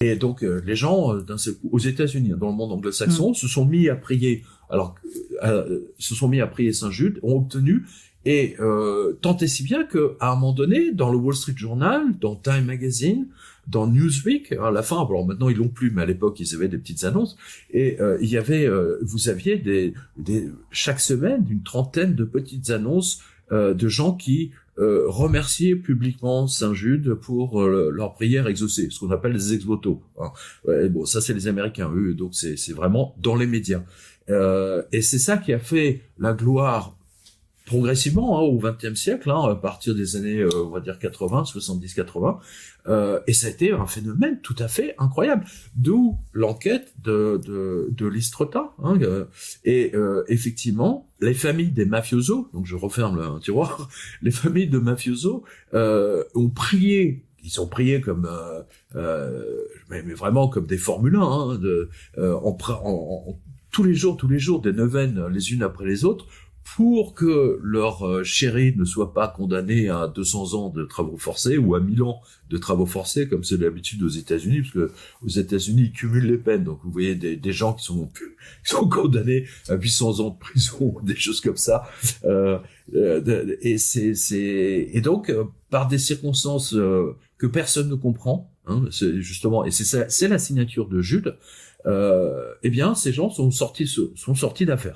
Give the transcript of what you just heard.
Et donc les gens d'un seul coup, aux États-Unis, dans le monde anglo-saxon, se sont mis à prier. Alors, se sont mis à prier Saint Jude, ont obtenu, et tant et si bien que à un moment donné, dans le Wall Street Journal, dans Time Magazine, dans Newsweek, à la fin, alors maintenant ils l'ont plus, mais à l'époque ils avaient des petites annonces, et il y avait, vous aviez chaque semaine une trentaine de petites annonces de gens qui remercier publiquement Saint Jude pour leur prière exaucée, ce qu'on appelle les ex-voto. Hein. Ouais, bon, ça c'est les Américains, eux, donc c'est vraiment dans les médias. Et c'est ça qui a fait la gloire progressivement au XXe siècle, à partir des années, on va dire 80, 70, 80, et ça a été un phénomène tout à fait incroyable. D'où l'enquête de Listrota, et effectivement, les familles des mafiosos, donc je referme un tiroir, les familles de mafiosos ont prié. Ils ont prié comme, mais vraiment comme des Formule 1, tous les jours, des neuvaines les unes après les autres, pour que leur chéri ne soit pas condamné à 200 ans de travaux forcés ou à 1000 ans de travaux forcés, comme c'est l'habitude aux États-Unis, parce que aux États-Unis ils cumulent les peines. Donc vous voyez des gens qui sont condamnés à 800 ans de prison, des choses comme ça. Et donc par des circonstances que personne ne comprend, c'est justement, et c'est ça, c'est la signature de Jude. Eh bien, ces gens sont sortis d'affaire.